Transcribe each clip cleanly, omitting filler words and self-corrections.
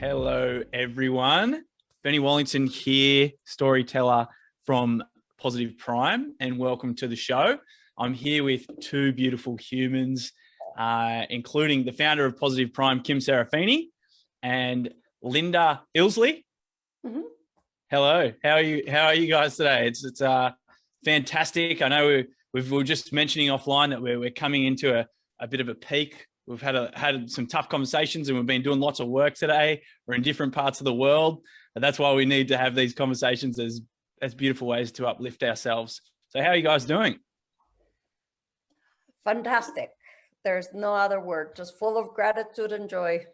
Hello, everyone. Benny Wallington here, storyteller from Positive Prime, and welcome to the show. I'm here with two beautiful humans, including the founder of Positive Prime, Kim Serafini, and Linda Ilsley. Mm-hmm. Hello, how are you guys today? It's fantastic. I know we were just mentioning offline that we're coming into a bit of a peak. We've had some tough conversations, and we've been doing lots of work today. We're in different parts of the world, and that's why we need to have these conversations as beautiful ways to uplift ourselves. So how are you guys doing? Fantastic. There's no other word, just full of gratitude and joy.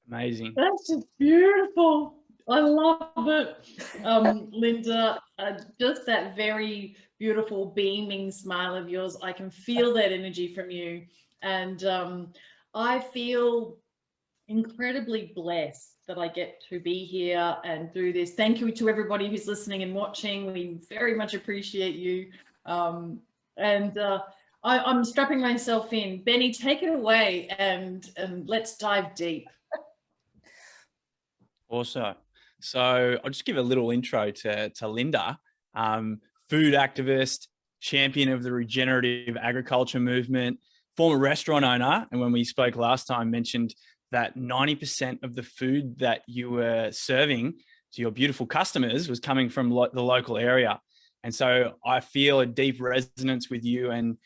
Amazing. That's just beautiful. I love it. Linda, just that very beautiful beaming smile of yours. I can feel that energy from you. And I feel incredibly blessed that I get to be here and do this. Thank you to everybody who's listening and watching. We very much appreciate you. I'm strapping myself in. Benny, take it away and let's dive deep. Awesome. So I'll just give a little intro to Linda, food activist, champion of the regenerative agriculture movement, former restaurant owner. And when we spoke last time, mentioned that 90% of the food that you were serving to your beautiful customers was coming from the local area. And so I feel a deep resonance with you and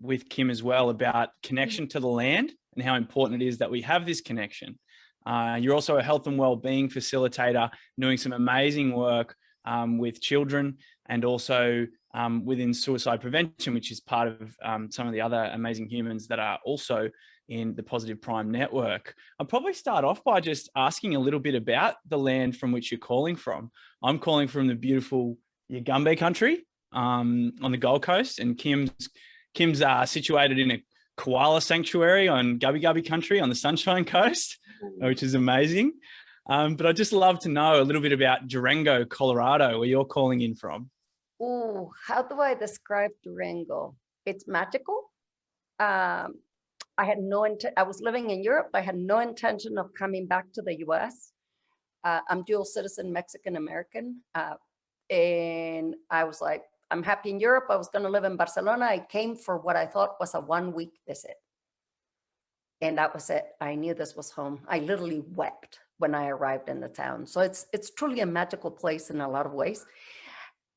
with Kim as well about connection to the land and how important it is that we have this connection. You're also a health and well-being facilitator, doing some amazing work with children and also within suicide prevention, which is part of some of the other amazing humans that are also in the Positive Prime network. I'll probably start off by just asking a little bit about the land from which you're calling from. I'm calling from the beautiful Yugambeh country on the Gold Coast, and Kim's situated in a koala sanctuary on Gubbi Gubbi country on the Sunshine Coast, which is amazing. But I'd just love to know a little bit about Durango, Colorado, where you're calling in from. Oh, how do I describe Durango? It's magical. I was living in Europe. I had no intention of coming back to the US. I'm dual citizen, Mexican American. And I was like, I'm happy in Europe. I was going to live in Barcelona. I came for what I thought was a 1-week visit. And that was it. I knew this was home. I literally wept when I arrived in the town. So it's truly a magical place in a lot of ways.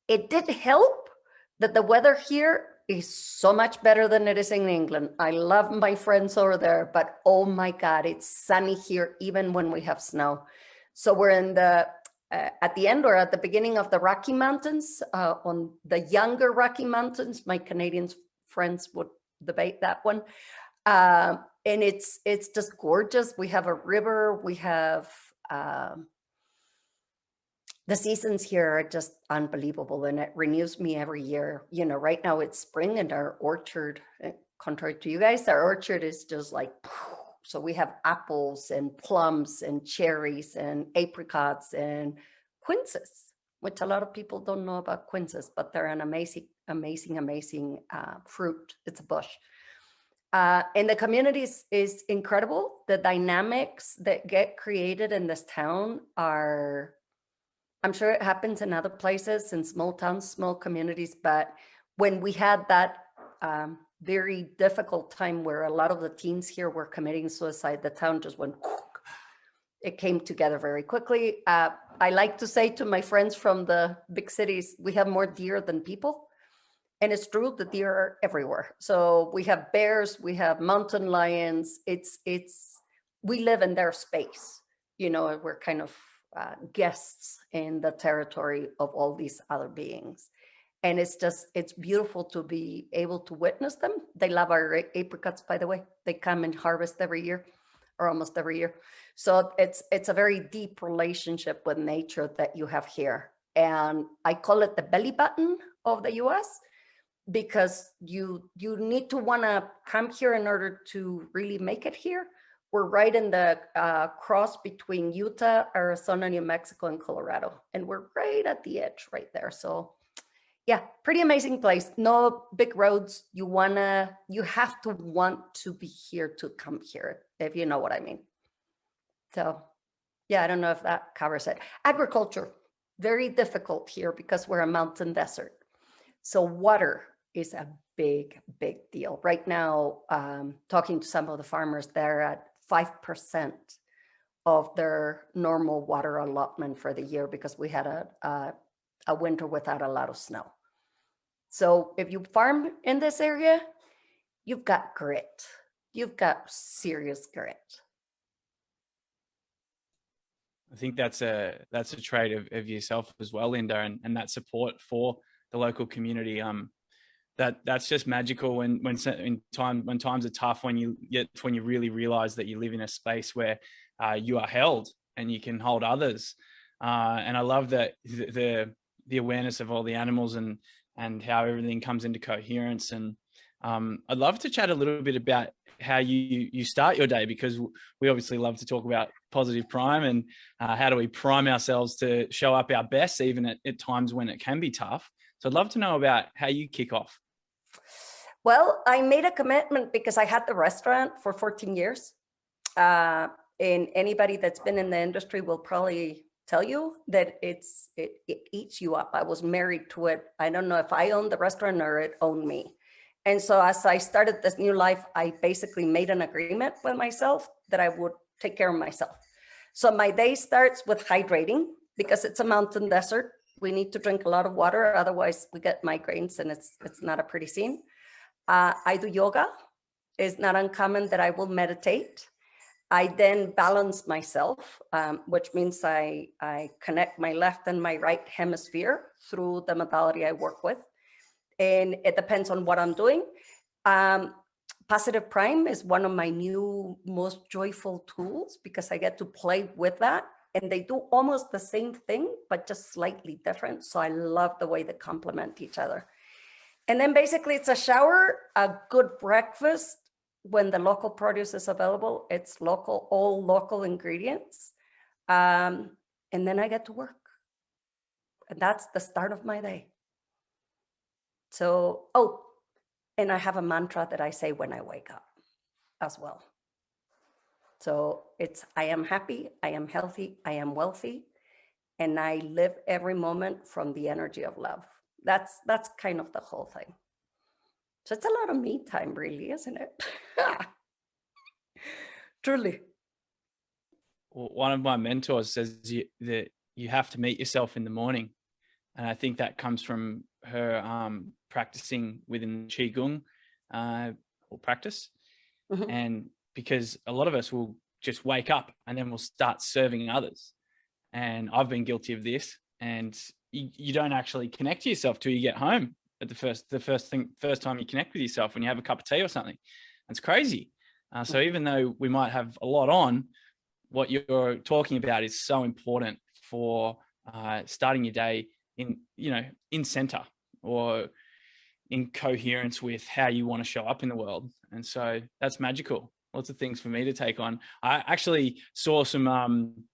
It did help that the weather here is so much better than it is in England. I love my friends over there, but oh my God, it's sunny here even when we have snow. So we're in the at the end or at the beginning of the Rocky Mountains, on the younger Rocky Mountains. My Canadian friends would debate that one. And it's just gorgeous. We have a river. We have the seasons here are just unbelievable, and it renews me every year. You know, right now it's spring, and our orchard, contrary to you guys, our orchard is just like, so we have apples and plums and cherries and apricots and quinces, which a lot of people don't know about quinces, but they're an amazing fruit. It's a bush. And the community is incredible. The dynamics that get created in this town are, I'm sure it happens in other places, in small towns, small communities, but when we had that very difficult time where a lot of the teens here were committing suicide, the town just went, it came together very quickly. I like to say to my friends from the big cities, we have more deer than people. And it's true, the deer are everywhere. So we have bears, we have mountain lions. We live in their space. You know, we're kind of guests in the territory of all these other beings. And it's beautiful to be able to witness them. They love our apricots, by the way. They come and harvest every year, or almost every year. So it's a very deep relationship with nature that you have here. And I call it the belly button of the US, because you need to want to come here in order to really make it here. We're right in the cross between Utah, Arizona, New Mexico, and Colorado. And we're right at the edge right there. So yeah, pretty amazing place. No big roads. You have to want to be here to come here, if you know what I mean. So yeah, I don't know if that covers it. Agriculture, very difficult here because we're a mountain desert. So water is a big, big deal. Right now, talking to some of the farmers, they're at 5% of their normal water allotment for the year because we had a winter without a lot of snow. So if you farm in this area, you've got grit. You've got serious grit. I think that's a trait of yourself as well, Linda, and that support for the local community. That's just magical when times are tough, when you really realize that you live in a space where you are held and you can hold others. And I love that the awareness of all the animals and how everything comes into coherence. And I'd love to chat a little bit about how you start your day, because we obviously love to talk about positive prime and how do we prime ourselves to show up our best, even at times when it can be tough. So I'd love to know about how you kick off. Well, I made a commitment because I had the restaurant for 14 years. And anybody that's been in the industry will probably tell you that it eats you up. I was married to it. I don't know if I owned the restaurant or it owned me. And so as I started this new life, I basically made an agreement with myself that I would take care of myself. So my day starts with hydrating because it's a mountain desert. We need to drink a lot of water, otherwise we get migraines and it's not a pretty scene. I do yoga. It's not uncommon that I will meditate. I then balance myself, which means I connect my left and my right hemisphere through the modality I work with. And it depends on what I'm doing. Positive Prime is one of my new most joyful tools because I get to play with that. And they do almost the same thing, but just slightly different. So I love the way they complement each other. And then basically it's a shower, a good breakfast when the local produce is available. It's local, all local ingredients. And then I get to work. And that's the start of my day. So, and I have a mantra that I say when I wake up as well. So it's, I am happy, I am healthy, I am wealthy, and I live every moment from the energy of love. That's kind of the whole thing. So it's a lot of me time, really, isn't it? Truly. Well, one of my mentors says that you have to meet yourself in the morning. And I think that comes from her practicing within Qigong or practice. Mm-hmm. And because a lot of us will just wake up and then we'll start serving others. And I've been guilty of this. And you don't actually connect to yourself till you get home at the first time you connect with yourself when you have a cup of tea or something. It's crazy. So even though we might have a lot on, what you're talking about is so important for starting your day in center or in coherence with how you want to show up in the world. And so that's magical. Lots of things for me to take on. I actually saw some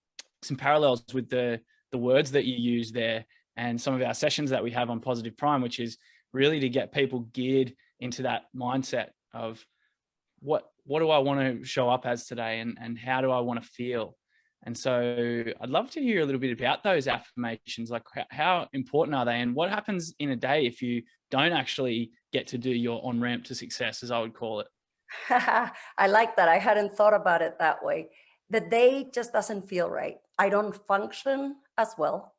parallels with the words that you use there and some of our sessions that we have on Positive Prime, which is really to get people geared into that mindset of what do I want to show up as today and how do I want to feel? And so I'd love to hear a little bit about those affirmations, like how important are they and what happens in a day if you don't actually get to do your on-ramp to success, as I would call it. I like that. I hadn't thought about it that way. The day just doesn't feel right. I don't function as well.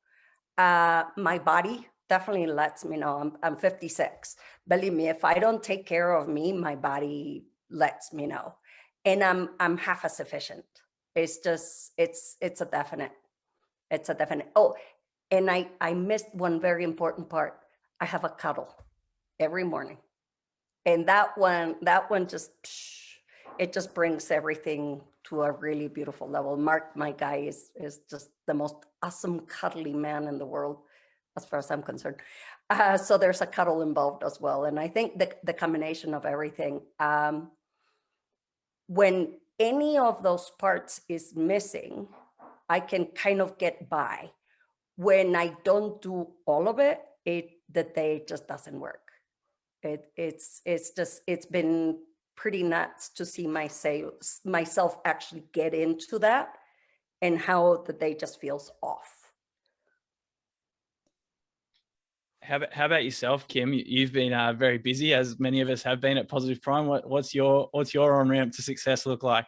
My body definitely lets me know. I'm 56. Believe me, if I don't take care of me, my body lets me know. And I'm half as efficient. It's just, it's a definite. It's a definite. Oh, and I missed one very important part. I have a cuddle every morning. And that one just, it just brings everything to a really beautiful level. Mark, my guy, is just the most awesome, cuddly man in the world, as far as I'm concerned. So there's a cuddle involved as well. And I think the combination of everything, when any of those parts is missing, I can kind of get by. When I don't do all of it, the day just doesn't work. It's been pretty nuts to see myself actually get into that and how the day just feels off. How about yourself, Kim? You've been very busy, as many of us have been at Positive Prime. What's your on-ramp to success look like?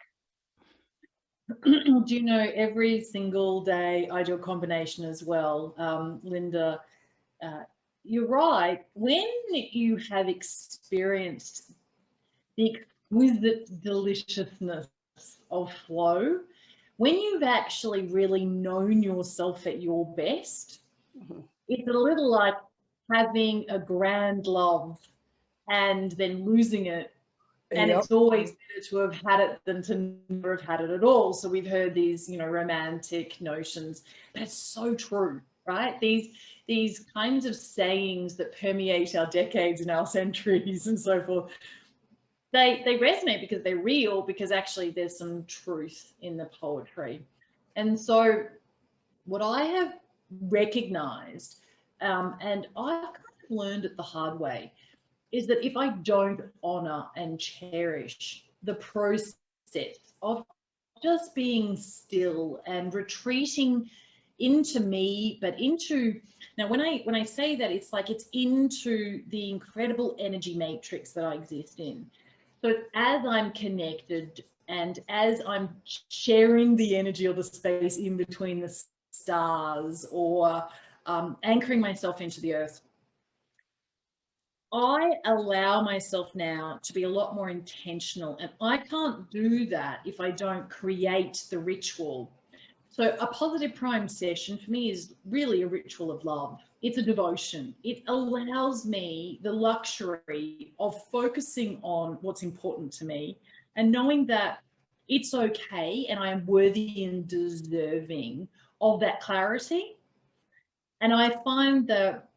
Do you know, every single day I do a combination as well. Linda, you're right. When you have experienced the exquisite deliciousness of flow, when you've actually really known yourself at your best, it's a little like having a grand love and then losing it. And it's always better to have had it than to never have had it at all. So we've heard these, romantic notions, but it's so true, right? These kinds of sayings that permeate our decades and our centuries and so forth, they resonate because they're real, because actually there's some truth in the poetry. And so what I have recognized, and I've kind of learned it the hard way, is that if I don't honor and cherish the process of just being still and retreating into me, but into, now when I say that, it's like it's into the incredible energy matrix that I exist in. So as I'm connected and as I'm sharing the energy or the space in between the stars, or anchoring myself into the earth, I allow myself now to be a lot more intentional, and I can't do that if I don't create the ritual. So a Positive Prime session for me is really a ritual of love. It's a devotion. It allows me the luxury of focusing on what's important to me and knowing that it's okay and I am worthy and deserving of that clarity. And I find that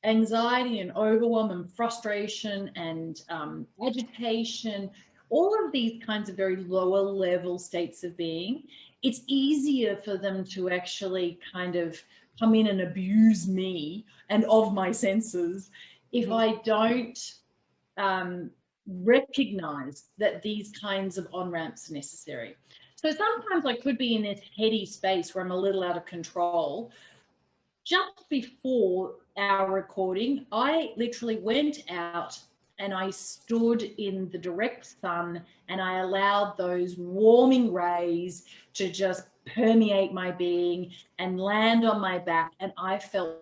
anxiety and overwhelm and frustration and agitation, all of these kinds of very lower level states of being, it's easier for them to actually kind of come in and abuse me and of my senses if I don't recognize that these kinds of on-ramps are necessary. So sometimes I could be in this heady space where I'm a little out of control. Just before our recording, I literally went out and I stood in the direct sun and I allowed those warming rays to just permeate my being and land on my back, and I felt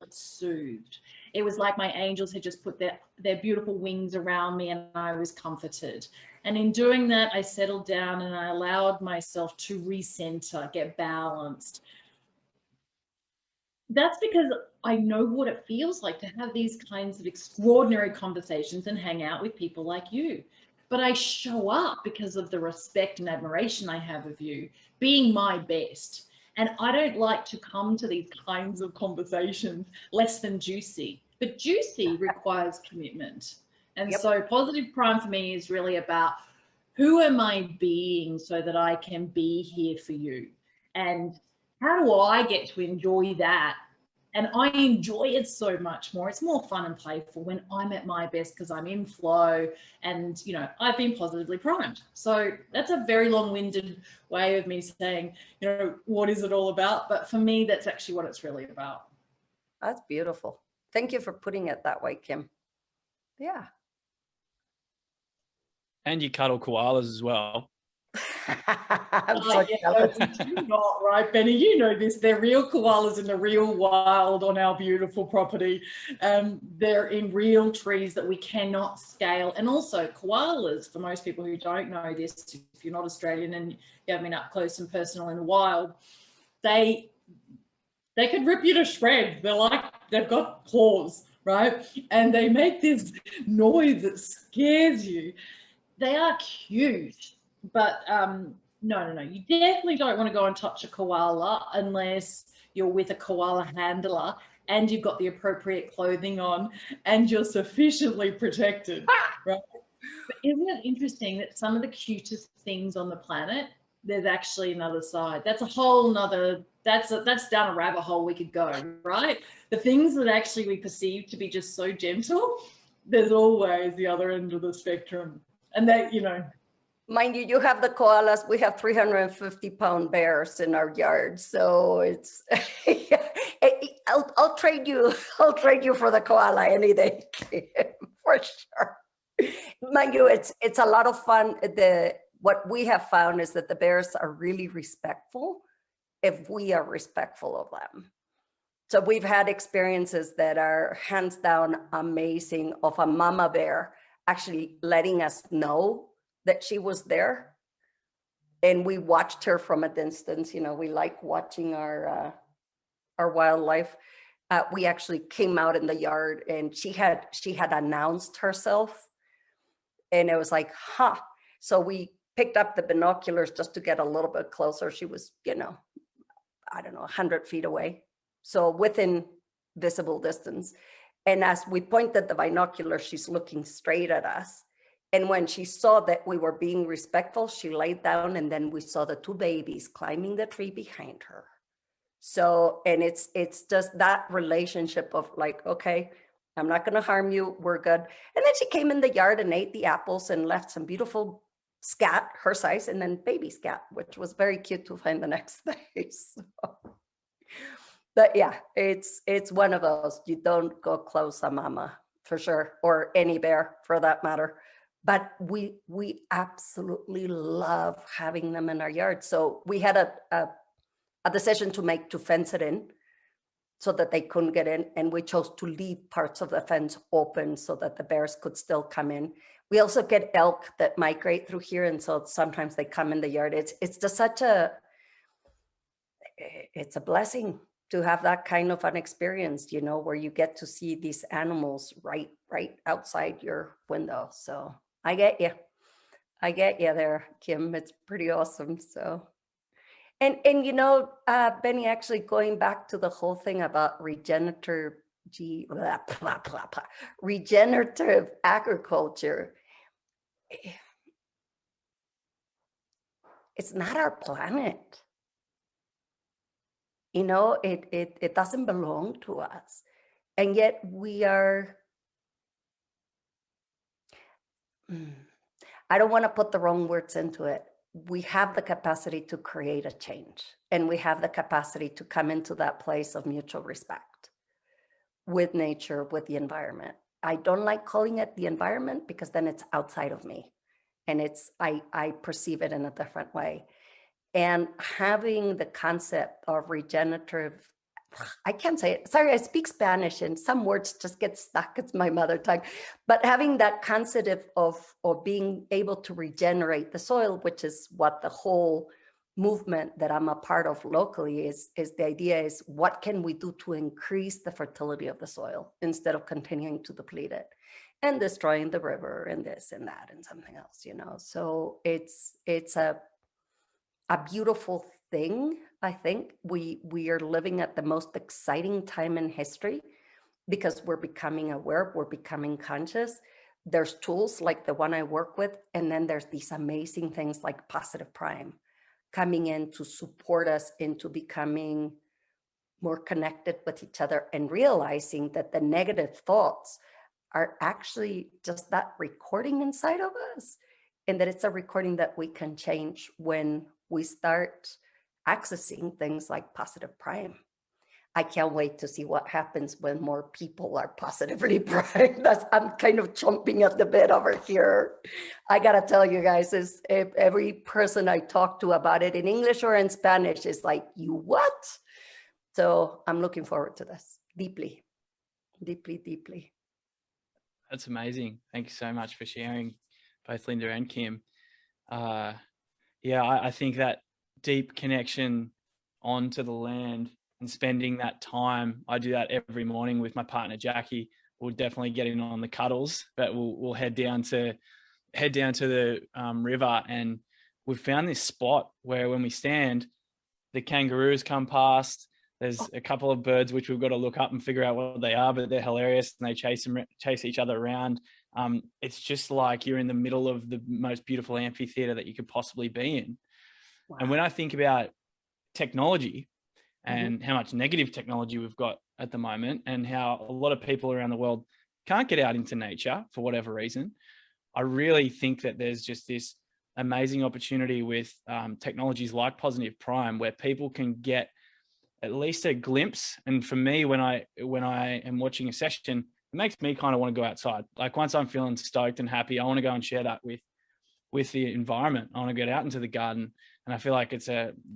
soothed. It was like my angels had just put their beautiful wings around me and I was comforted. And in doing that, I settled down and I allowed myself to recenter, get balanced. That's because I know what it feels like to have these kinds of extraordinary conversations and hang out with people like you. But I show up because of the respect and admiration I have of you, being my best. And I don't like to come to these kinds of conversations less than juicy. But juicy requires commitment. And so Positive Prime for me is really about, who am I being so that I can be here for you? And how do I get to enjoy that? And I enjoy it so much more. It's more fun and playful when I'm at my best because I'm in flow and, I've been positively primed. So that's a very long-winded way of me saying, what is it all about? But for me, that's actually what it's really about. That's beautiful. Thank you for putting it that way, Kim. Yeah. And you cuddle koalas as well. I'm so jealous. We do not, right, Benny? You know this. They're real koalas in the real wild on our beautiful property. They're in real trees that we cannot scale. And also koalas, for most people who don't know this, if you're not Australian and you haven't been up close and personal in the wild, they could rip you to shreds. They've got claws, right? And they make this noise that scares you. They are cute. But no, you definitely don't want to go and touch a koala unless you're with a koala handler and you've got the appropriate clothing on and you're sufficiently protected, right? But isn't it interesting that some of the cutest things on the planet, there's actually another side? That's a whole nother, that's down a rabbit hole we could go, right? The things that actually we perceive to be just so gentle, there's always the other end of the spectrum. And that, Mind you, you have the koalas. We have 350-pound bears in our yard, so it's. I'll trade you. I'll trade you for the koala any day, for sure. Mind you, it's a lot of fun. What we have found is that the bears are really respectful if we are respectful of them. So we've had experiences that are hands down amazing of a mama bear actually letting us know that she was there. And we watched her from a distance. You know, we like watching our wildlife. We actually came out in the yard and she had announced herself. And it was like, huh. So we picked up the binoculars just to get a little bit closer. She was, you know, I don't know, 100 feet away. So within visible distance. And as we pointed the binocular, she's looking straight at us. And when she saw that we were being respectful, she laid down, and then we saw the two babies climbing the tree behind her. So, and it's just that relationship of like, okay, I'm not going to harm you. We're good. And then she came in the yard and ate the apples and left some beautiful scat, her size, and then baby scat, which was very cute to find the next day. So. But yeah, it's one of those. You don't go close a mama, for sure, or any bear for that matter. But we absolutely love having them in our yard. So we had a decision to make to fence it in so that they couldn't get in. And we chose to leave parts of the fence open so that the bears could still come in. We also get elk that migrate through here. And so sometimes they come in the yard. It's just it's a blessing to have that kind of an experience, you know, where you get to see these animals right outside your window. So I get you there, Kim. It's pretty awesome. So, and you know, Benny, actually going back to the whole thing about regenerative agriculture, it's not our planet. You know, it doesn't belong to us. And yet we are, I don't want to put the wrong words into it. We have the capacity to create a change, and we have the capacity to come into that place of mutual respect with nature, with the environment. I don't like calling it the environment because then it's outside of me, and I perceive it in a different way. And having the concept of regenerative, I can't say it. Sorry, I speak Spanish and some words just get stuck. It's my mother tongue. But having that concept of being able to regenerate the soil, which is what the whole movement that I'm a part of locally is the idea is what can we do to increase the fertility of the soil instead of continuing to deplete it and destroying the river and this and that and something else, you know? So it's a beautiful thing. I think we are living at the most exciting time in history because we're becoming aware, we're becoming conscious. There's tools like the one I work with, and then there's these amazing things like Positive Prime coming in to support us into becoming more connected with each other and realizing that the negative thoughts are actually just that recording inside of us, and that it's a recording that we can change when we start accessing things like Positive Prime. I can't wait to see what happens when more people are positively primed. I'm kind of chomping at the bit over here. I gotta tell you guys, is every person I talk to about it in English or in Spanish is like, you what? So I'm looking forward to this deeply, deeply, deeply. That's amazing. Thank you so much for sharing, both Linda and Kim. Yeah, I think that deep connection onto the land and spending that time, I do that every morning with my partner, Jackie. We'll definitely get in on the cuddles, but we'll head down to the river, and we've found this spot where when we stand, the kangaroos come past. There's a couple of birds which we've got to look up and figure out what they are, but they're hilarious and they chase each other around. It's just like you're in the middle of the most beautiful amphitheater that you could possibly be in. Wow. And when I think about technology and how much negative technology we've got at the moment, and how a lot of people around the world can't get out into nature for whatever reason, I really think that there's just this amazing opportunity with technologies like Positive Prime, where people can get at least a glimpse. And for me, when I am watching a session, it makes me kind of want to go outside. Like once I'm feeling stoked and happy, I want to go and share that with the environment. I want to get out into the garden. And I feel like it's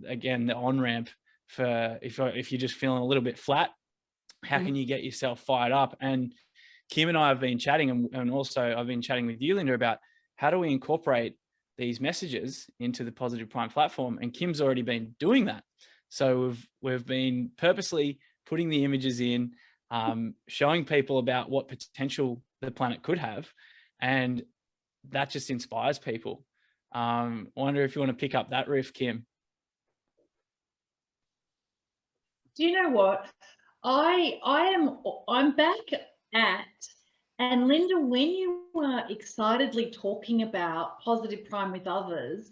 again, the on-ramp for if you're just feeling a little bit flat, how can you get yourself fired up? And Kim and I have been chatting, and also I've been chatting with you, Linda, about how do we incorporate these messages into the Positive Prime platform. And Kim's already been doing that. So we've been purposely putting the images in, showing people about what potential the planet could have. And that just inspires people. I wonder if you want to pick up that riff, Kim. Do you know what? I'm back at, and Linda, when you were excitedly talking about Positive Prime with others,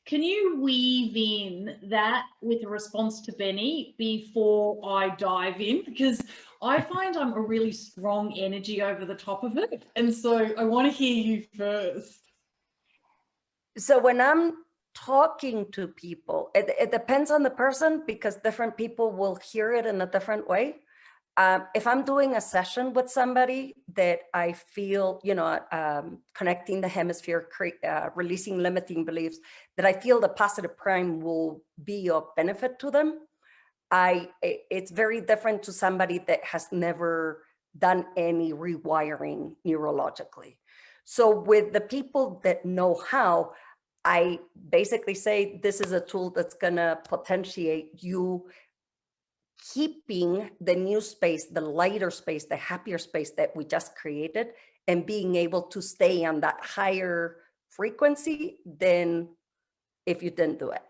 can you weave in that with a response to Benny before I dive in? Because I find I'm a really strong energy over the top of it. And so I want to hear you first. So when I'm talking to people, it depends on the person, because different people will hear it in a different way. If I'm doing a session with somebody that I feel, connecting the hemisphere, releasing limiting beliefs, that I feel the Positive Prime will be of benefit to them, it's very different to somebody that has never done any rewiring neurologically. So with the people that know how, I basically say this is a tool that's gonna potentiate you keeping the new space, the lighter space, the happier space that we just created, and being able to stay on that higher frequency than if you didn't do it.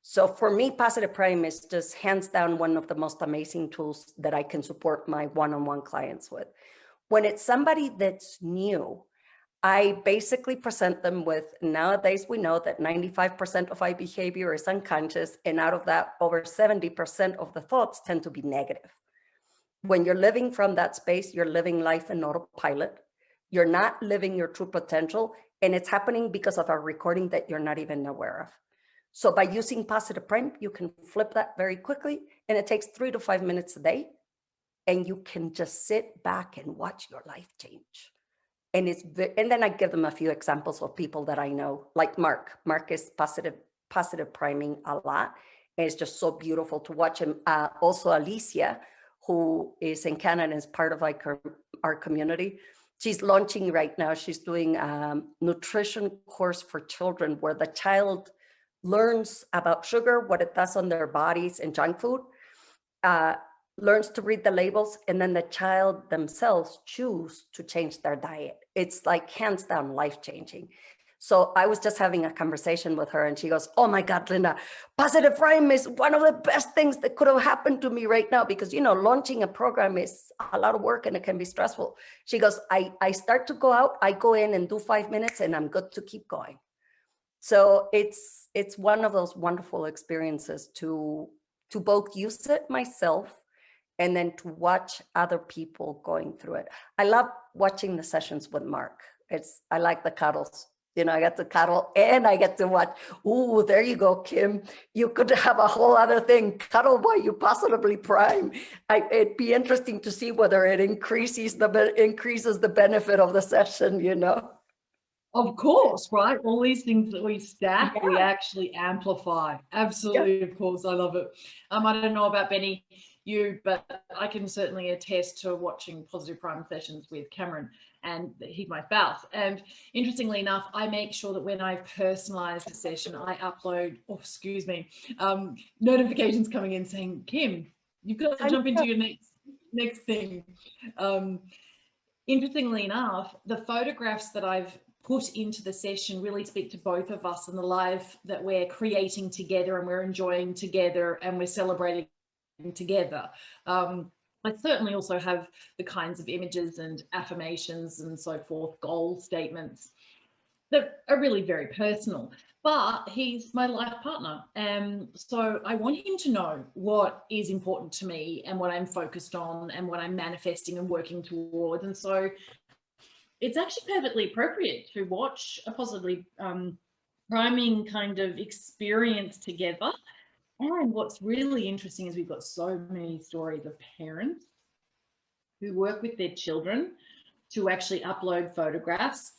So for me, Positive Prime is just hands down one of the most amazing tools that I can support my one-on-one clients with. When it's somebody that's new, I basically present them with, nowadays we know that 95% of our behavior is unconscious, and out of that, over 70% of the thoughts tend to be negative. When you're living from that space, you're living life in autopilot. You're not living your true potential, and it's happening because of a recording that you're not even aware of. So by using Positive Prime, you can flip that very quickly, and it takes 3 to 5 minutes a day, and you can just sit back and watch your life change. And then I give them a few examples of people that I know, like Mark. Mark is positive priming a lot. And it's just so beautiful to watch him. Also, Alicia, who is in Canada and is part of our community. She's launching right now. She's doing a nutrition course for children where the child learns about sugar, what it does on their bodies, and junk food. Learns to read the labels, and then the child themselves choose to change their diet. It's like hands down life-changing. So I was just having a conversation with her, and she goes, "Oh my God, Linda, Positive Prime is one of the best things that could have happened to me right now, because launching a program is a lot of work and it can be stressful." She goes, I start to go out, I go in and do 5 minutes and I'm good to keep going. So it's one of those wonderful experiences to both use it myself and then to watch other people going through it. I love watching the sessions with Mark. I like the cuddles. I get to cuddle and I get to watch. Ooh, there you go, Kim. You could have a whole other thing, cuddle while you Positively Prime. It'd be interesting to see whether it increases the benefit of the session, Of course, right? All these things that we stack, we actually amplify. Absolutely, of course. I love it. I don't know about Benny, but I can certainly attest to watching Positive Prime sessions with Cameron, and he's my spouse. And interestingly enough, I make sure that when I've personalized a session, I upload, notifications coming in saying, "Kim, you've got to jump into your next thing." Interestingly enough, the photographs that I've put into the session really speak to both of us and the life that we're creating together, and we're enjoying together, and we're celebrating together. I certainly also have the kinds of images and affirmations and so forth, goal statements that are really very personal, but he's my life partner. So I want him to know what is important to me and what I'm focused on and what I'm manifesting and working towards. And so it's actually perfectly appropriate to watch a Positively priming kind of experience together. And what's really interesting is we've got so many stories of parents who work with their children to actually upload photographs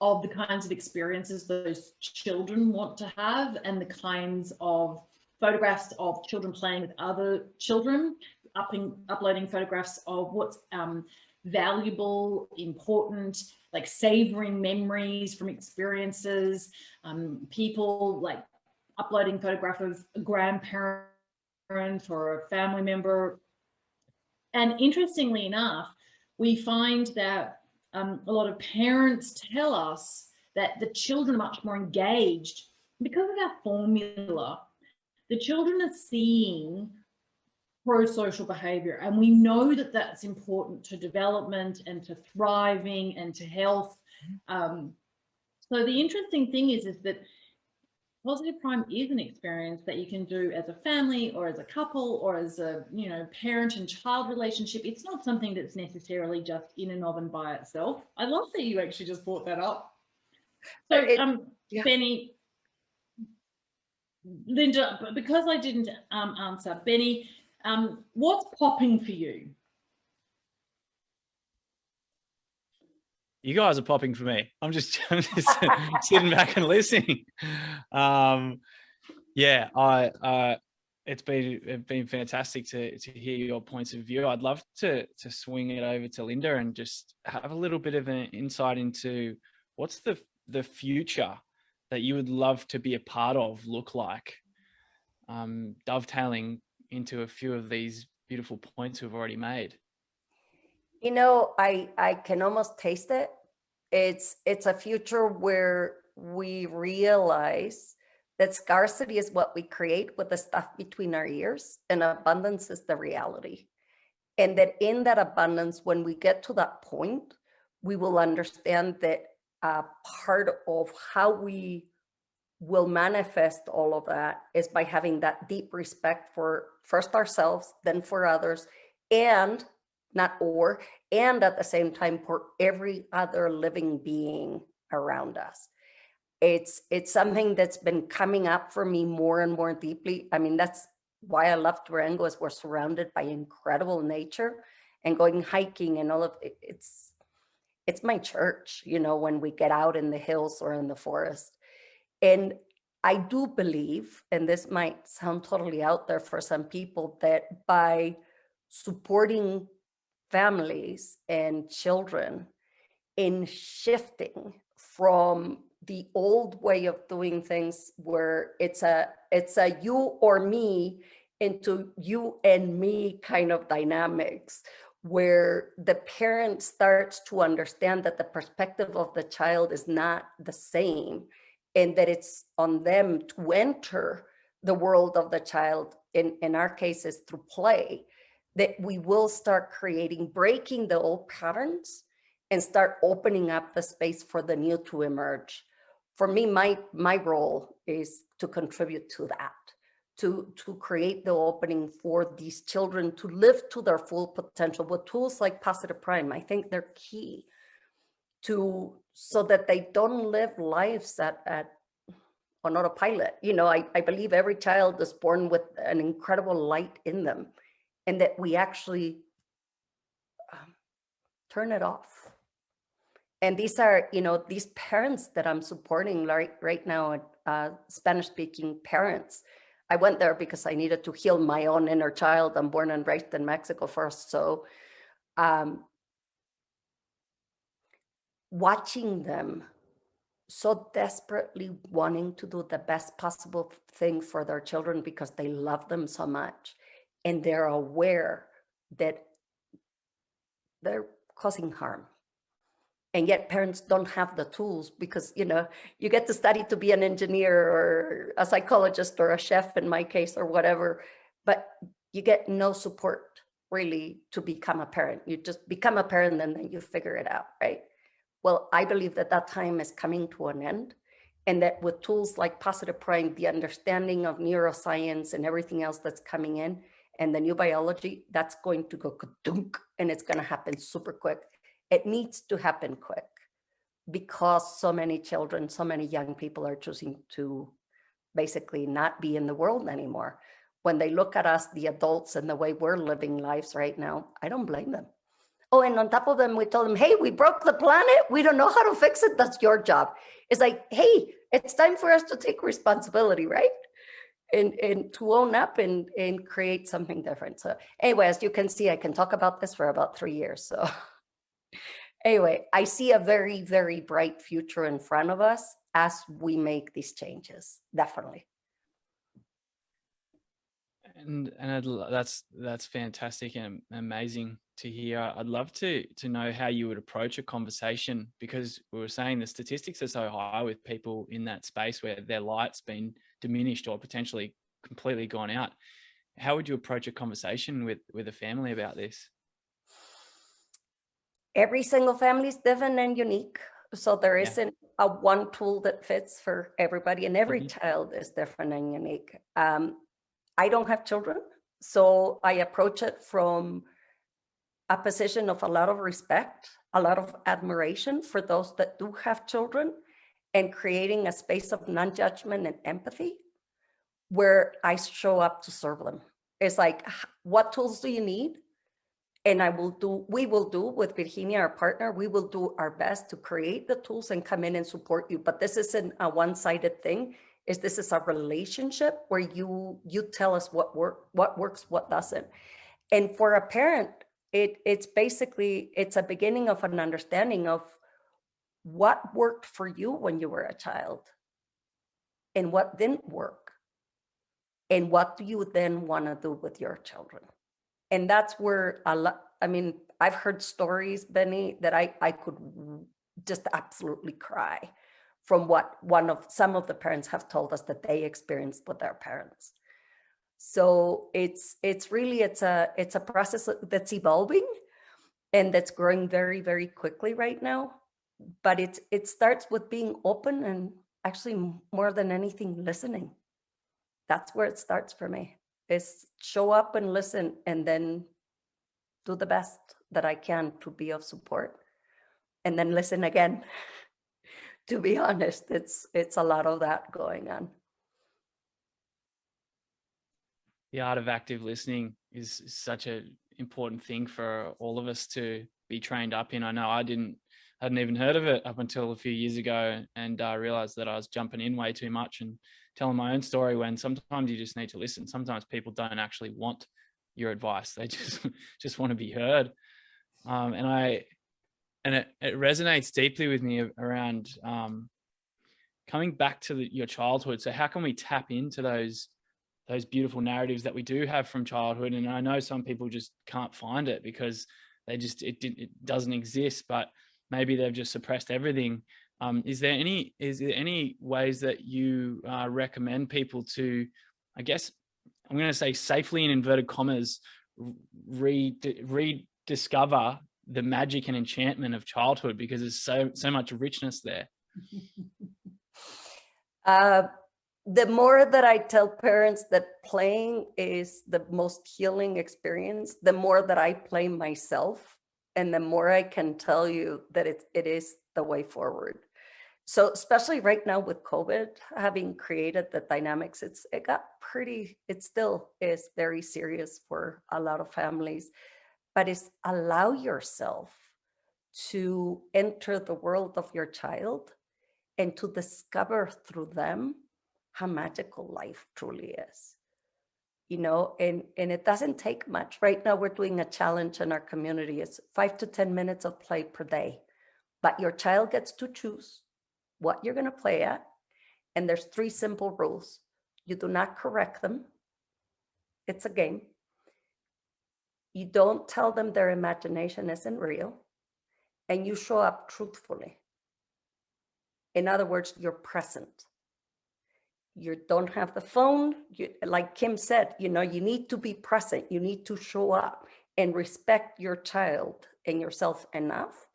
of the kinds of experiences those children want to have, and the kinds of photographs of children playing with other children, uploading photographs of what's valuable, important, like savoring memories from experiences, people like uploading photograph of a grandparent or a family member. And interestingly enough, we find that a lot of parents tell us that the children are much more engaged because of our formula. The children are seeing pro-social behavior, and we know that that's important to development and to thriving and to health. So the interesting thing is that positive prime is an experience that you can do as a family or as a couple or as a, you know, parent and child relationship. It's not something that's necessarily just in and of and by itself. I love that you actually just brought that up. So yeah. Benny, Linda, because I didn't answer, Benny, what's popping for you? You guys are popping for me. I'm just sitting back and listening. Yeah, it's been fantastic to hear your points of view. I'd love to swing it over to Linda and just have a little bit of an insight into what's the future that you would love to be a part of look like, dovetailing into a few of these beautiful points we've already made. You know, I can almost taste it. It's a future where we realize that scarcity is what we create with the stuff between our ears, and abundance is the reality. And that in that abundance, when we get to that point, we will understand that part of how we will manifest all of that is by having that deep respect for first ourselves, then for others, and at the same time for every other living being around us. It's something that's been coming up for me more and more deeply. I mean, that's why I love Durango, is we're surrounded by incredible nature, and going hiking and all of it. It's my church, you know, when we get out in the hills or in the forest. And I do believe, and this might sound totally out there for some people, that by supporting families and children in shifting from the old way of doing things, where it's a you or me, into you and me kind of dynamics, where the parent starts to understand that the perspective of the child is not the same, and that it's on them to enter the world of the child, in our cases through play, that we will start breaking the old patterns and start opening up the space for the new to emerge. For me, my role is to contribute to that, to create the opening for these children to live to their full potential with tools like Positive Prime. I think they're key so that they don't live lives on autopilot. You know, I believe every child is born with an incredible light in them, and that we actually turn it off. And these are, you know, these parents that I'm supporting right now, Spanish-speaking parents. I went there because I needed to heal my own inner child. I'm born and raised in Mexico first. So watching them so desperately wanting to do the best possible thing for their children because they love them so much, and they're aware that they're causing harm. And yet parents don't have the tools, because, you know, you get to study to be an engineer or a psychologist or a chef in my case, or whatever, but you get no support really to become a parent. You just become a parent and then you figure it out, right? Well, I believe that time is coming to an end, and that with tools like Positive Prime, the understanding of neuroscience and everything else that's coming in, and the new biology, that's going to go ka-dunk, and it's going to happen super quick. It needs to happen quick, because so many children, so many young people are choosing to basically not be in the world anymore. When they look at us, the adults, and the way we're living lives right now, I don't blame them. Oh, and on top of them, we told them, hey, we broke the planet. We don't know how to fix it. That's your job. It's like, hey, it's time for us to take responsibility, right? And to own up and create something different. So anyway, as you can see, I can talk about this for about 3 years. So anyway, I see a very, very bright future in front of us as we make these changes, definitely. And that's fantastic and amazing to hear. I'd love to know how you would approach a conversation, because we were saying the statistics are so high with people in that space where their light's been diminished or potentially completely gone out. How would you approach a conversation with a family about this? Every single family is different and unique. So there isn't a one tool that fits for everybody, and every child is different and unique. I don't have children, so I approach it from a position of a lot of respect, a lot of admiration for those that do have children, and creating a space of non-judgment and empathy where I show up to serve them. It's like, what tools do you need? And we will do with Virginia, our partner, we will do our best to create the tools and come in and support you. But this isn't a one-sided thing. This is a relationship where you tell us what works, what doesn't. And for a parent, it's a beginning of an understanding of what worked for you when you were a child and what didn't work. And what do you then want to do with your children? And that's where I've heard stories, Benny, that I could just absolutely cry from what some of the parents have told us that they experienced with their parents. So it's a process that's evolving and that's growing very, very quickly right now. But it starts with being open and actually more than anything, listening. That's where it starts for me, is show up and listen and then do the best that I can to be of support, and then listen again. To be honest, it's a lot of that going on. The art of active listening is such an important thing for all of us to be trained up in. I know I hadn't even heard of it up until a few years ago, and I realized that I was jumping in way too much and telling my own story, when sometimes you just need to listen. Sometimes people don't actually want your advice. They just want to be heard. And it resonates deeply with me around coming back to your childhood. So how can we tap into those beautiful narratives that we do have from childhood? And I know some people just can't find it because it doesn't exist, but maybe they've just suppressed everything. Is there any ways that you recommend people to, I guess I'm going to say safely in inverted commas, rediscover the magic and enchantment of childhood, because there's so much richness there? The more that I tell parents that playing is the most healing experience, the more that I play myself, and the more I can tell you that it is the way forward. So especially right now with COVID, having created the dynamics, it still is very serious for a lot of families, but it's allow yourself to enter the world of your child and to discover through them how magical life truly is. And it doesn't take much. Right now, we're doing a challenge in our community. It's 5 to 10 minutes of play per day, but your child gets to choose what you're going to play at. And there's 3 simple rules. You do not correct them. It's a game. You don't tell them their imagination isn't real. And you show up truthfully. In other words, you're present. You don't have the phone. Like Kim said, you need to be present. You need to show up and respect your child and yourself enough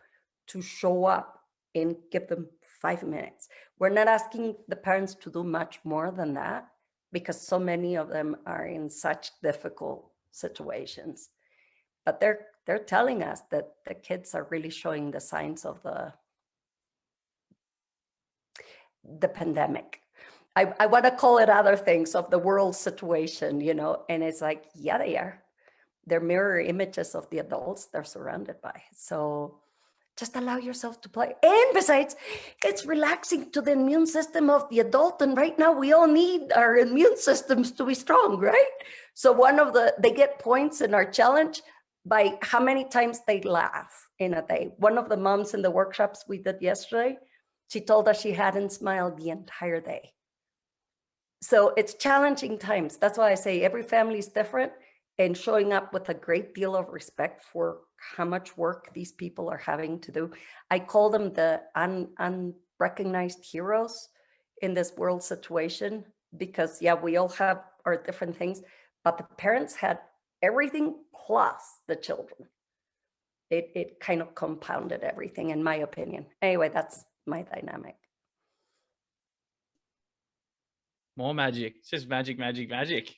to show up and give them 5 minutes. We're not asking the parents to do much more than that, because so many of them are in such difficult situations. But they're telling us that the kids are really showing the signs of the the pandemic. I want to call it other things of the world situation, you know, and it's like, yeah, they are. They're mirror images of the adults they're surrounded by. So just allow yourself to play. And besides, it's relaxing to the immune system of the adult. And right now we all need our immune systems to be strong, right? So they get points in our challenge by how many times they laugh in a day. One of the moms in the workshops we did yesterday, she told us she hadn't smiled the entire day. So it's challenging times. That's why I say every family is different, and showing up with a great deal of respect for how much work these people are having to do. I call them the unrecognized heroes in this world situation, because yeah, we all have our different things, but the parents had everything plus the children. It kind of compounded everything, in my opinion. Anyway, that's my dynamic. More magic. It's just magic, magic, magic.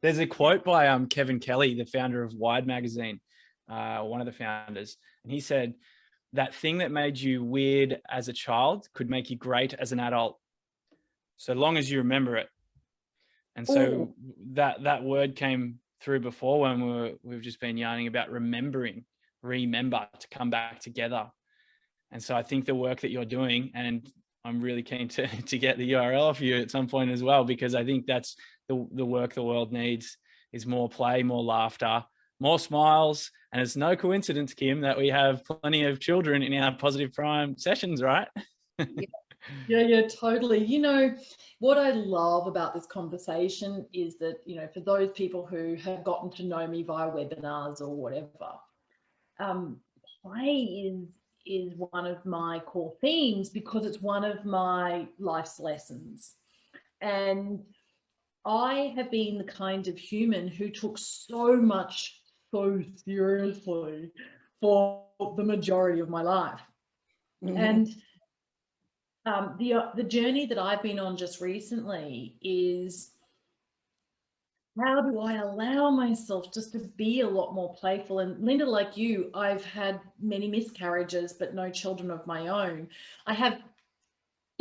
There's a quote by Kevin Kelly, the founder of Wired magazine, one of the founders. And he said, that thing that made you weird as a child could make you great as an adult, so long as you remember it. And so that word came through before when we've just been yarning about remember to come back together. And so I think the work that you're doing, and I'm really keen to get the URL for you at some point as well, because I think that's the work the world needs, is more play, more laughter, more smiles. And it's no coincidence, Kim, that we have plenty of children in our Positive Prime sessions, right? Yeah, totally. You know, what I love about this conversation is that, you know, for those people who have gotten to know me via webinars or whatever, play is one of my core themes, because it's one of my life's lessons. And I have been the kind of human who took so much so seriously for the majority of my life. Mm-hmm. And the journey that I've been on just recently is, how do I allow myself just to be a lot more playful? And Linda, like you, I've had many miscarriages, but no children of my own. I have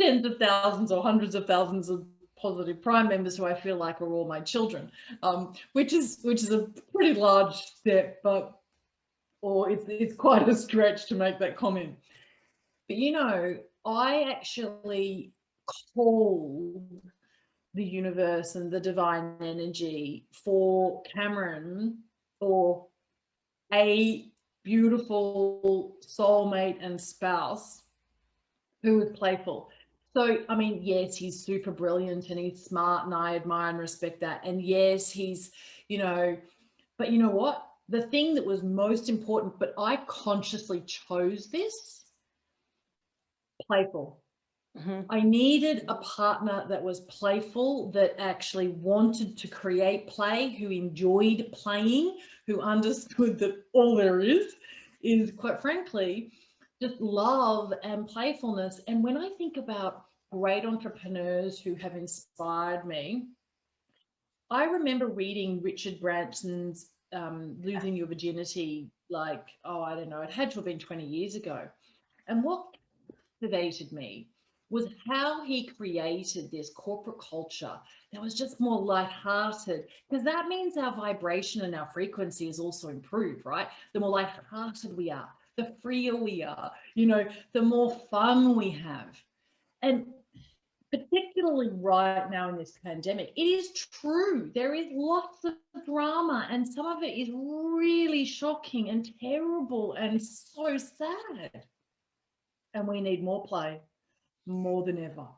tens of thousands or hundreds of thousands of Positive Prime members who I feel like are all my children, which is a pretty large step, or it's quite a stretch to make that comment. But you know, I actually called the universe and the divine energy for Cameron, or a beautiful soulmate and spouse who was playful. So, I mean, yes, he's super brilliant and he's smart, and I admire and respect that. And yes, he's, you know, but you know what? The thing that was most important, but I consciously chose this, playful. Mm-hmm. I needed a partner that was playful, that actually wanted to create play, who enjoyed playing, who understood that all there is, quite frankly, just love and playfulness. And when I think about great entrepreneurs who have inspired me, I remember reading Richard Branson's Losing Your Virginity, like, I don't know, it had to have been 20 years ago. And what captivated me was how he created this corporate culture that was just more lighthearted, because that means our vibration and our frequency is also improved, right? The more lighthearted we are, the freer we are, you know, the more fun we have. And particularly right now in this pandemic, it is true, there is lots of drama, and some of it is really shocking and terrible and so sad. And we need more play, more than ever.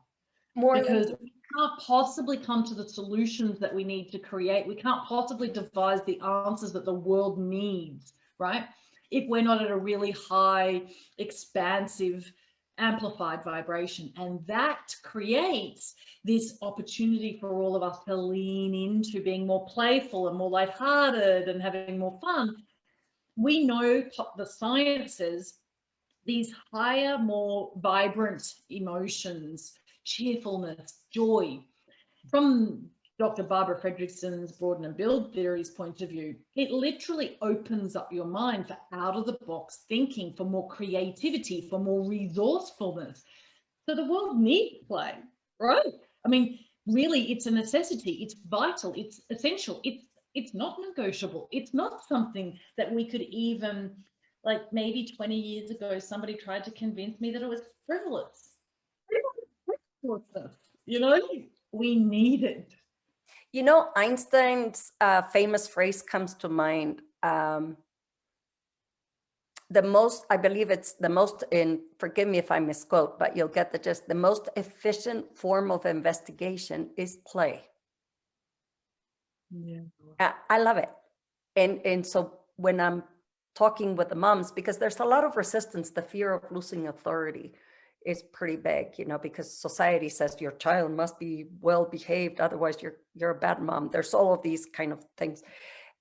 Because we can't possibly come to the solutions that we need to create. We can't possibly devise the answers that the world needs, right? If we're not at a really high, expansive, amplified vibration. And that creates this opportunity for all of us to lean into being more playful and more lighthearted and having more fun. We know the sciences, these higher, more vibrant emotions, cheerfulness, joy. From Dr. Barbara Fredrickson's Broaden and Build theory's point of view, it literally opens up your mind for out-of-the-box thinking, for more creativity, for more resourcefulness. So the world needs play, right? I mean, really, it's a necessity. It's vital. It's essential. It's not negotiable. It's not something that we could even, like maybe 20 years ago, somebody tried to convince me that it was frivolous. You know, we need it. You know, Einstein's famous phrase comes to mind. The most, I believe it's the most forgive me if I misquote, but you'll get the gist. The most efficient form of investigation is play. Yeah. I love it. And so when I'm talking with the moms, because there's a lot of resistance, the fear of losing authority is pretty big, you know, because society says your child must be well behaved, otherwise you're a bad mom. There's all of these kind of things.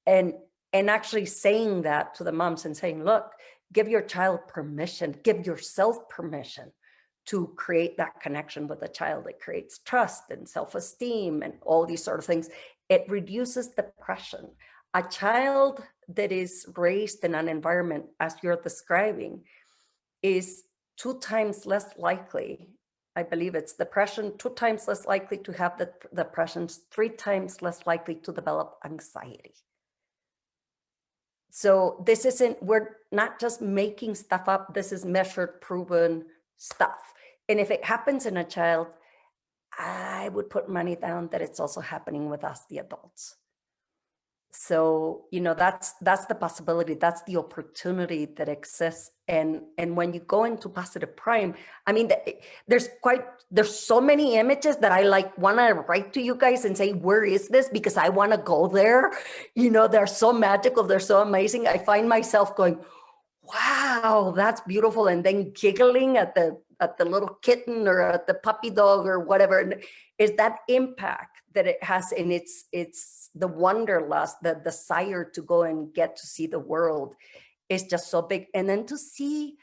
And actually saying that to the moms and saying, look, give your child permission, give yourself permission to create that connection with the child. It creates trust and self-esteem and all these sort of things. It reduces depression. A child that is raised in an environment, as you're describing, is 2 times less likely, I believe it's depression, 2 times less likely to have the depressions, 3 times less likely to develop anxiety. So this isn't, we're not just making stuff up. This is measured, proven stuff. And if it happens in a child, I would put money down that it's also happening with us, the adults. So, you know, that's the possibility. That's the opportunity that exists. And when you go into positive prime, I mean, there's so many images that I like want to write to you guys and say, where is this? Because I want to go there. You know, they're so magical. They're so amazing. I find myself going, wow, that's beautiful. And then giggling at the little kitten or at the puppy dog or whatever. And is that impact that it has, and it's the wanderlust, the desire to go and get to see the world is just so big. And then to see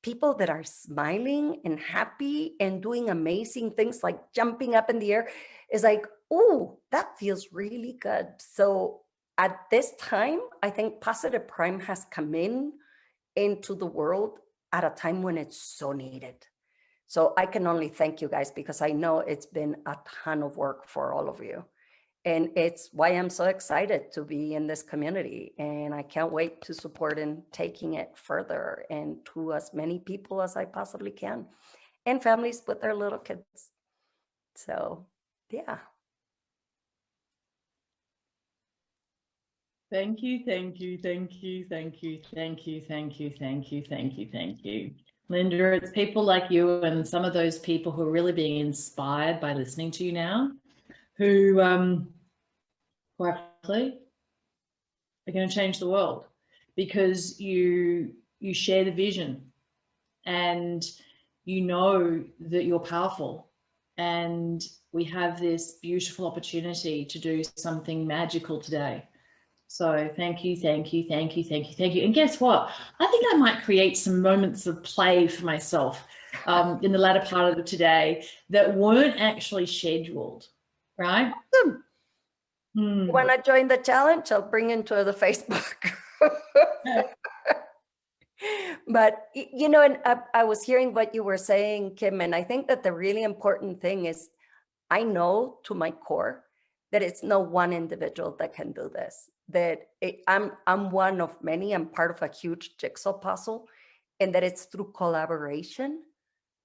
people that are smiling and happy and doing amazing things like jumping up in the air is like, oh, that feels really good. So at this time, I think positive prime has come into the world at a time when it's so needed. So I can only thank you guys, because I know it's been a ton of work for all of you. And it's why I'm so excited to be in this community. And I can't wait to support and taking it further and to as many people as I possibly can, and families with their little kids. So, yeah. Thank you, thank you, thank you, thank you, thank you, thank you, thank you, thank you, thank you. Linda, it's people like you and some of those people who are really being inspired by listening to you now, who quite frankly are going to change the world, because you share the vision and you know that you're powerful, and we have this beautiful opportunity to do something magical today. So thank you, thank you, thank you, thank you, thank you. And guess what? I think I might create some moments of play for myself in the latter part of today that weren't actually scheduled, right? Awesome. You want to join the challenge? I'll bring into the Facebook. But, you know, and I was hearing what you were saying, Kim, and I think that the really important thing is, I know to my core that it's no one individual that can do this, that I'm one of many, I'm part of a huge jigsaw puzzle, and that it's through collaboration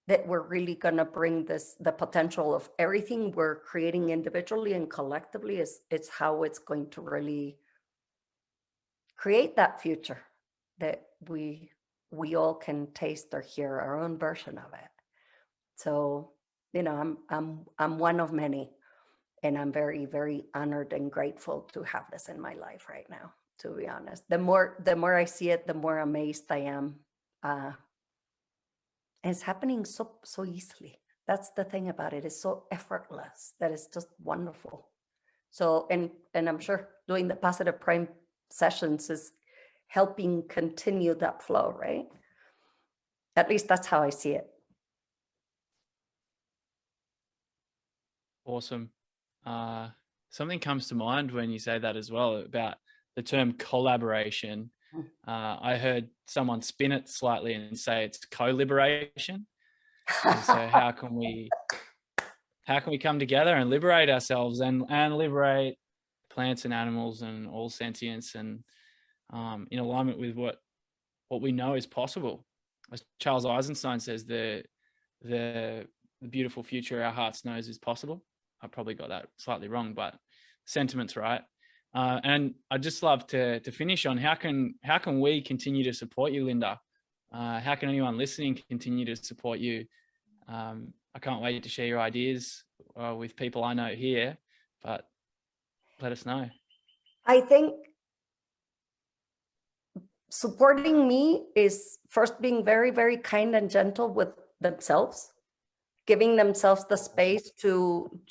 that we're really going to bring the potential of everything we're creating individually and collectively it's how it's going to really create that future that we all can taste or hear our own version of it. So, you know, I'm one of many. And I'm very, very honored and grateful to have this in my life right now, to be honest. The more I see it, the more amazed I am. And it's happening so easily. That's the thing about it. It's so effortless that it's just wonderful. So, and I'm sure doing the positive prime sessions is helping continue that flow, right? At least that's how I see it. Awesome. Something comes to mind when you say that as well, about the term collaboration. I heard someone spin it slightly and say it's co-liberation. And so how can we come together and liberate ourselves and liberate plants and animals and all sentience, and in alignment with what we know is possible. As Charles Eisenstein says, the beautiful future our hearts knows is possible. I probably got that slightly wrong, but sentiment's right. And I'd just love to finish on how can we continue to support you, Linda? How can anyone listening continue to support you? I can't wait to share your ideas with people I know here, but let us know. I think supporting me is first being very, very kind and gentle with themselves, giving themselves the space to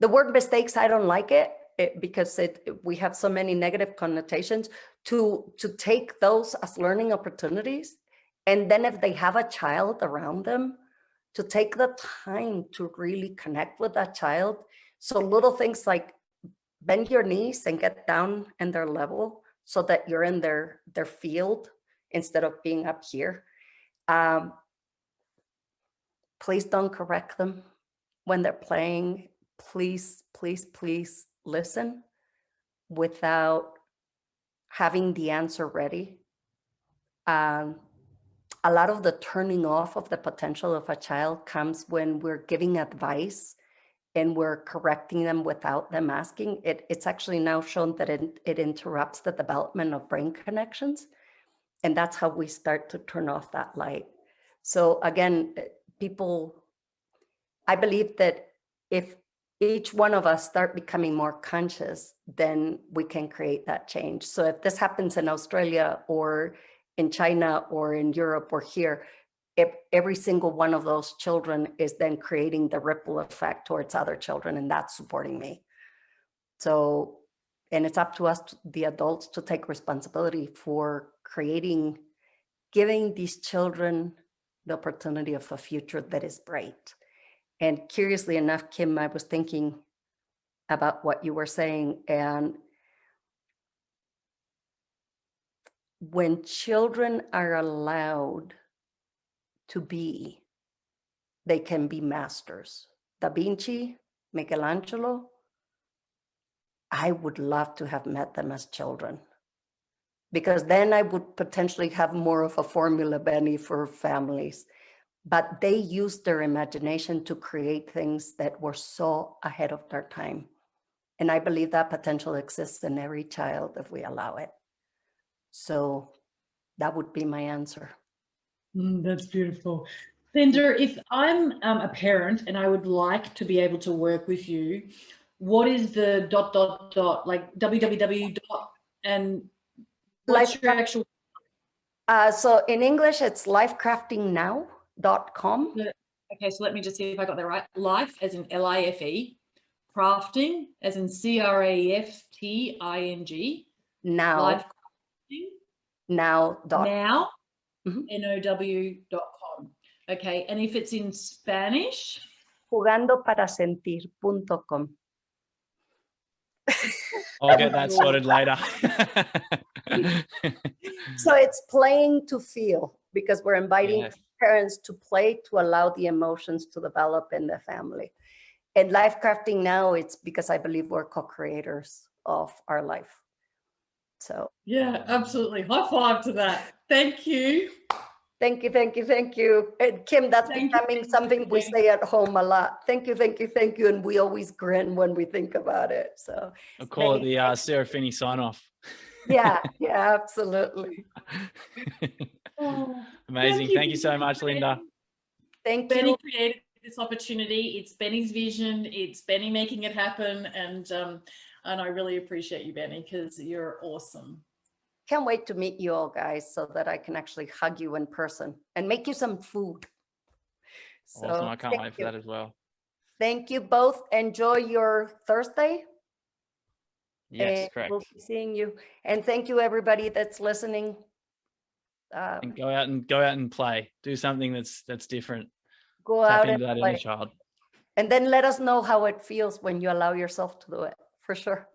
the word mistakes, I don't like it, because we have so many negative connotations, to take those as learning opportunities. And then if they have a child around them, to take the time to really connect with that child. So little things like bend your knees and get down in their level so that you're in their field instead of being up here. Please don't correct them when they're playing. Please, please, please listen without having the answer ready. A lot of the turning off of the potential of a child comes when we're giving advice and we're correcting them without them asking. It's actually now shown that it interrupts the development of brain connections. And that's how we start to turn off that light. So again, I believe that if each one of us start becoming more conscious, then we can create that change. So if this happens in Australia or in China or in Europe or here, if every single one of those children is then creating the ripple effect towards other children, and that's supporting me. So, and it's up to us, the adults, to take responsibility for giving these children the opportunity of a future that is bright. And curiously enough, Kim, I was thinking about what you were saying, and when children are allowed to be, they can be masters. Da Vinci, Michelangelo, I would love to have met them as children, because then I would potentially have more of a formula, Benny, for families. But they used their imagination to create things that were so ahead of their time. And I believe that potential exists in every child if we allow it. So that would be my answer. That's beautiful. Linda, if I'm a parent and I would like to be able to work with you, what is the ... like www. And what's your actual... So in English, it's lifecraftingnow.com. Okay, so let me just see if I got that right. Life as in LIFE, crafting as in CRAFTING. Now. Lifecrafting. Now. Now. NOW.com. Okay, and if it's in Spanish? Jugandoparasentir.com. I'll get that sorted later. So it's playing to feel, because we're inviting parents to play, to allow the emotions to develop in the family. And Life Crafting Now, it's because I believe we're co-creators of our life. So yeah, absolutely. High five to that. Thank you. Thank you, thank you, thank you. And Kim, that's becoming something we say at home a lot. Thank you, thank you, thank you. And we always grin when we think about it. So I'll call it the Sarah Finney sign off. Yeah, absolutely. Amazing. Thank you so much, Linda. Thank Benny you. created this opportunity. It's Benny's vision. It's Benny making it happen. And I really appreciate you, Benny, because you're awesome. Can't wait to meet you all, guys, so that I can actually hug you in person and make you some food. So, awesome. I can't wait for that as well. Thank you both. Enjoy your Thursday. Yes, correct. We'll be seeing you. And thank you, everybody that's listening. And go out and play. Do something that's different. Go Tap out into and that play. inner child. And then let us know how it feels when you allow yourself to do it, for sure.